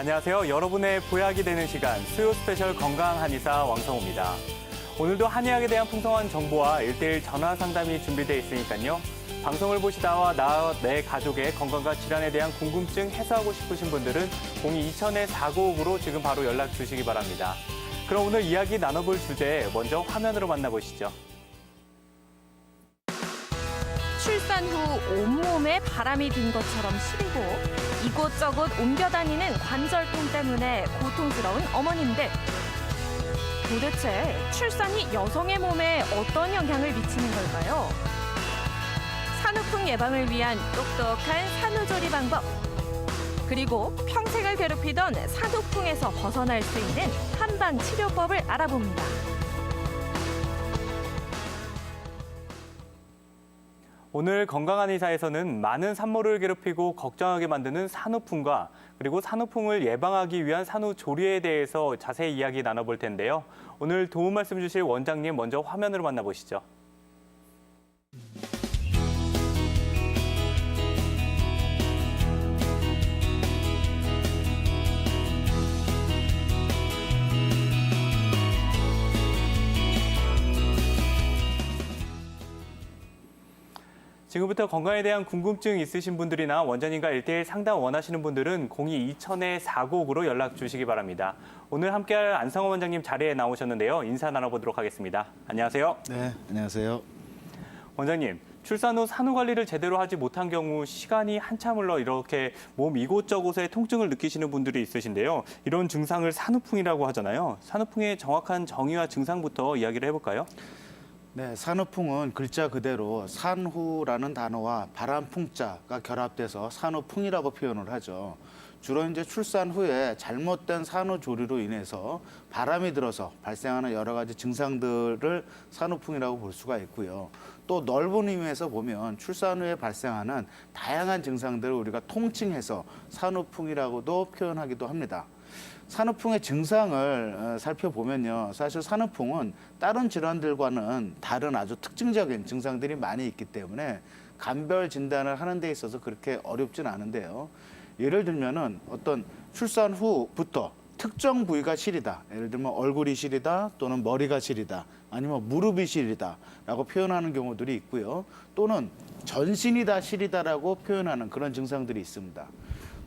안녕하세요. 여러분의 보약이 되는 시간 수요 스페셜 건강 한의사 왕성호입니다. 오늘도 한의학에 대한 풍성한 정보와 1:1 전화 상담이 준비되어 있으니까요. 방송을 보시다와 나와 내 가족의 건강과 질환에 대한 궁금증 해소하고 싶으신 분들은 02-2000-4959로 지금 바로 연락 주시기 바랍니다. 그럼 오늘 이야기 나눠볼 주제 먼저 화면으로 만나보시죠. 출산 후 온몸에 바람이 든 것처럼 시리고 이곳저곳 옮겨 다니는 관절통 때문에 고통스러운 어머님들. 도대체 출산이 여성의 몸에 어떤 영향을 미치는 걸까요? 산후풍 예방을 위한 똑똑한 산후조리 방법. 그리고 평생을 괴롭히던 산후풍에서 벗어날 수 있는 한방 치료법을 알아봅니다. 오늘 건강한 의사에서는 많은 산모를 괴롭히고 걱정하게 만드는 산후풍과 그리고 산후풍을 예방하기 위한 산후조리에 대해서 자세히 이야기 나눠볼 텐데요. 오늘 도움 말씀 주실 원장님 먼저 화면으로 만나보시죠. 지금부터 건강에 대한 궁금증 있으신 분들이나 원장님과 1:1 상담 원하시는 분들은 02-2000-4959로 연락 주시기 바랍니다. 오늘 함께할 안상호 원장님 자리에 나오셨는데요. 인사 나눠보도록 하겠습니다. 안녕하세요. 네, 안녕하세요. 원장님, 출산 후 산후 관리를 제대로 하지 못한 경우 시간이 한참 흘러 이렇게 몸 이곳저곳에 통증을 느끼시는 분들이 있으신데요. 이런 증상을 산후풍이라고 하잖아요. 산후풍의 정확한 정의와 증상부터 이야기를 해볼까요? 네, 산후풍은 글자 그대로 산후라는 단어와 바람풍자가 결합돼서 산후풍이라고 표현을 하죠. 주로 이제 출산 후에 잘못된 산후조리로 인해서 바람이 들어서 발생하는 여러 가지 증상들을 산후풍이라고 볼 수가 있고요. 또 넓은 의미에서 보면 출산 후에 발생하는 다양한 증상들을 우리가 통칭해서 산후풍이라고도 표현하기도 합니다. 산후풍의 증상을 살펴보면요. 사실 산후풍은 다른 질환들과는 다른 아주 특징적인 증상들이 많이 있기 때문에 감별 진단을 하는 데 있어서 그렇게 어렵진 않은데요. 예를 들면은 어떤 출산 후부터 특정 부위가 시리다. 예를 들면 얼굴이 시리다 또는 머리가 시리다 아니면 무릎이 시리다 라고 표현하는 경우들이 있고요. 또는 전신이 다 시리다라고 표현하는 그런 증상들이 있습니다.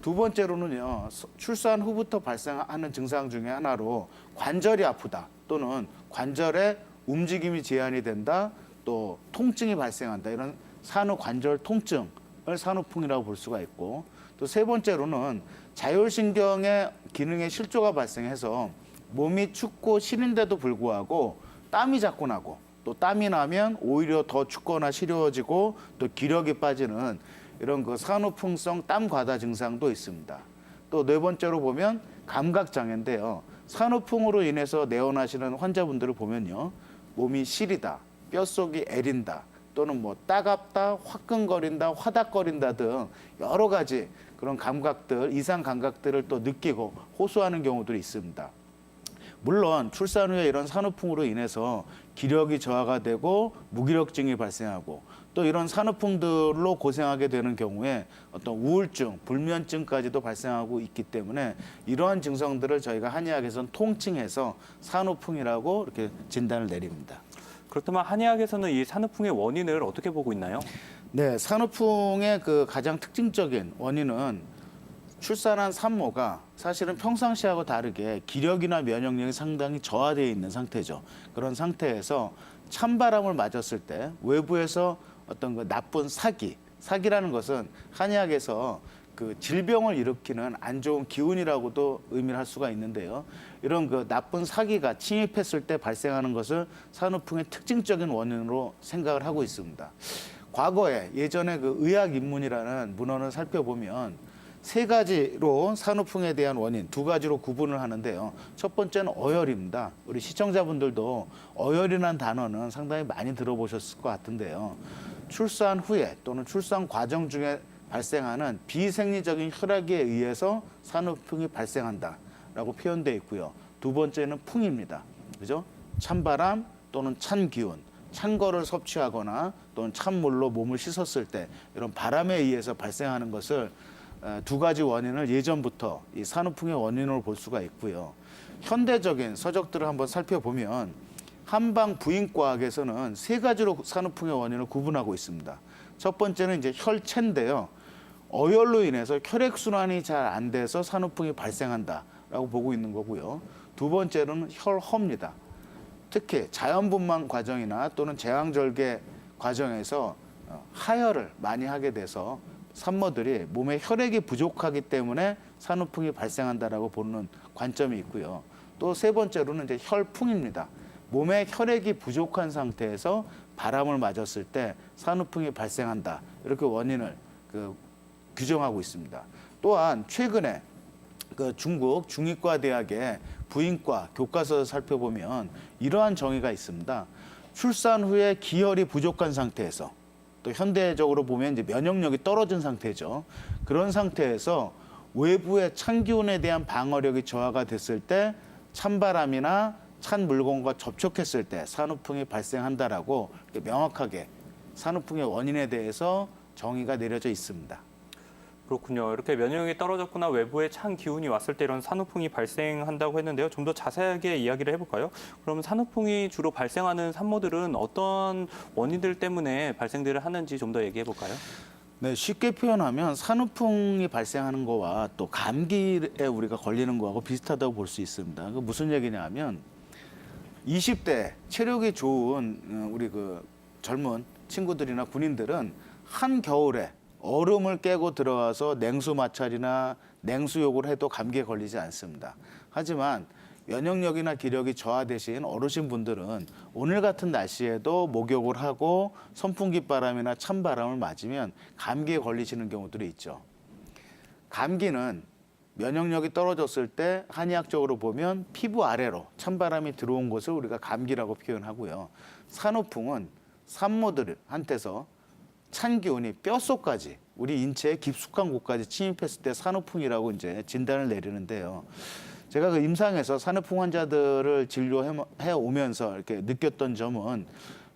두 번째로는요, 출산 후부터 발생하는 증상 중에 하나로 관절이 아프다 또는 관절의 움직임이 제한이 된다 또 통증이 발생한다 이런 산후관절 통증을 산후풍이라고 볼 수가 있고 또 세 번째로는 자율신경의 기능의 실조가 발생해서 몸이 춥고 시린데도 불구하고 땀이 자꾸 나고 또 땀이 나면 오히려 더 춥거나 시려워지고 또 기력이 빠지는 이런 그 산후풍성 땀 과다 증상도 있습니다. 또 네 번째로 보면 감각장애인데요. 산후풍으로 인해서 내원하시는 환자분들을 보면요. 몸이 시리다, 뼛속이 애린다, 또는 뭐 따갑다, 화끈거린다, 화닥거린다 등 여러 가지 그런 감각들, 이상 감각들을 또 느끼고 호소하는 경우들이 있습니다. 물론 출산 후에 이런 산후풍으로 인해서 기력이 저하가 되고 무기력증이 발생하고 또 이런 산후풍들로 고생하게 되는 경우에 어떤 우울증, 불면증까지도 발생하고 있기 때문에 이러한 증상들을 저희가 한의학에서는 통칭해서 산후풍이라고 이렇게 진단을 내립니다. 그렇다면 한의학에서는 이 산후풍의 원인을 어떻게 보고 있나요? 네, 산후풍의 그 가장 특징적인 원인은 출산한 산모가 사실은 평상시하고 다르게 기력이나 면역력이 상당히 저하되어 있는 상태죠. 그런 상태에서 찬바람을 맞았을 때 외부에서 어떤 그 나쁜 사기라는 것은 한의학에서 그 질병을 일으키는 안 좋은 기운이라고도 의미를 할 수가 있는데요. 이런 그 나쁜 사기가 침입했을 때 발생하는 것을 산후풍의 특징적인 원인으로 생각을 하고 있습니다. 과거에 예전에 그 의학인문이라는 문헌을 살펴보면 세 가지로 산후풍에 대한 원인, 두 가지로 구분을 하는데요. 첫 번째는 어열입니다. 우리 시청자분들도 어열이라는 단어는 상당히 많이 들어보셨을 것 같은데요. 출산 후에 또는 출산 과정 중에 발생하는 비생리적인 혈액에 의해서 산후풍이 발생한다라고 표현되어 있고요. 두 번째는 풍입니다. 그죠? 찬바람 또는 찬 기운, 찬 거를 섭취하거나 또는 찬물로 몸을 씻었을 때 이런 바람에 의해서 발생하는 것을 두 가지 원인을 예전부터 이 산후풍의 원인으로 볼 수가 있고요. 현대적인 서적들을 한번 살펴보면 한방 부인과학에서는 세 가지로 산후풍의 원인을 구분하고 있습니다. 첫 번째는 이제 혈체인데요. 어혈로 인해서 혈액순환이 잘 안 돼서 산후풍이 발생한다라고 보고 있는 거고요. 두 번째로는 혈허입니다. 특히 자연분만 과정이나 또는 제왕절개 과정에서 하혈을 많이 하게 돼서 산모들이 몸에 혈액이 부족하기 때문에 산후풍이 발생한다라고 보는 관점이 있고요. 또 세 번째로는 이제 혈풍입니다. 몸에 혈액이 부족한 상태에서 바람을 맞았을 때 산후풍이 발생한다. 이렇게 원인을 규정하고 있습니다. 또한 최근에 중국 중의과대학의 부인과 교과서를 살펴보면 이러한 정의가 있습니다. 출산 후에 기혈이 부족한 상태에서 또 현대적으로 보면 이제 면역력이 떨어진 상태죠. 그런 상태에서 외부의 찬 기운에 대한 방어력이 저하가 됐을 때 찬바람이나 찬 물건과 접촉했을 때 산후풍이 발생한다라고 명확하게 산후풍의 원인에 대해서 정의가 내려져 있습니다. 그렇군요. 이렇게 면역력이 떨어졌거나 외부에 찬 기운이 왔을 때 이런 산후풍이 발생한다고 했는데요. 좀 더 자세하게 이야기를 해볼까요? 그럼 산후풍이 주로 발생하는 산모들은 어떤 원인들 때문에 발생들을 하는지 좀 더 얘기해 볼까요? 네, 쉽게 표현하면 산후풍이 발생하는 거와 또 감기에 우리가 걸리는 거하고 비슷하다고 볼 수 있습니다. 그 무슨 얘기냐 하면 20대 체력이 좋은 우리 젊은 친구들이나 군인들은 한겨울에 얼음을 깨고 들어가서 냉수 마찰이나 냉수욕을 해도 감기에 걸리지 않습니다. 하지만 면역력이나 기력이 저하되신 어르신분들은 오늘 같은 날씨에도 목욕을 하고 선풍기 바람이나 찬바람을 맞으면 감기에 걸리시는 경우들이 있죠. 감기는 면역력이 떨어졌을 때 한의학적으로 보면 피부 아래로 찬바람이 들어온 것을 우리가 감기라고 표현하고요. 산후풍은 산모들한테서 찬 기운이 뼛속까지 우리 인체의 깊숙한 곳까지 침입했을 때 산후풍이라고 이제 진단을 내리는데요. 제가 임상에서 산후풍 환자들을 진료해 오면서 이렇게 느꼈던 점은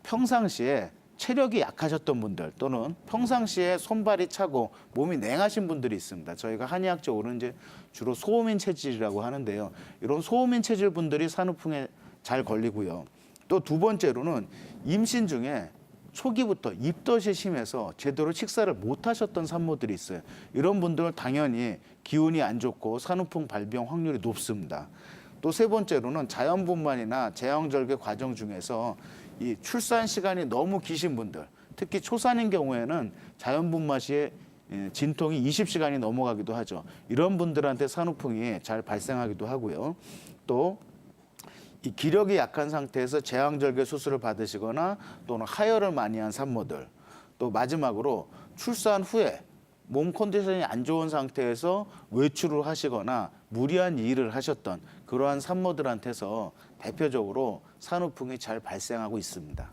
평상시에 체력이 약하셨던 분들 또는 평상시에 손발이 차고 몸이 냉하신 분들이 있습니다. 저희가 한의학적으로는 이제 주로 소음인 체질이라고 하는데요. 이런 소음인 체질 분들이 산후풍에 잘 걸리고요. 또 두 번째로는 임신 중에 초기부터 입덧이 심해서 제대로 식사를 못 하셨던 산모들이 있어요. 이런 분들은 당연히 기운이 안 좋고 산후풍 발병 확률이 높습니다. 또 세 번째로는 자연분만이나 제왕절개 과정 중에서 이 출산 시간이 너무 기신 분들, 특히 초산인 경우에는 자연분만 시에 진통이 20시간이 넘어가기도 하죠. 이런 분들한테 산후풍이 잘 발생하기도 하고요. 또 이 기력이 약한 상태에서 제왕절개 수술을 받으시거나 또는 하혈을 많이 한 산모들, 또 마지막으로 출산 후에 몸 컨디션이 안 좋은 상태에서 외출을 하시거나 무리한 일을 하셨던 그러한 산모들한테서 대표적으로 산후풍이 잘 발생하고 있습니다.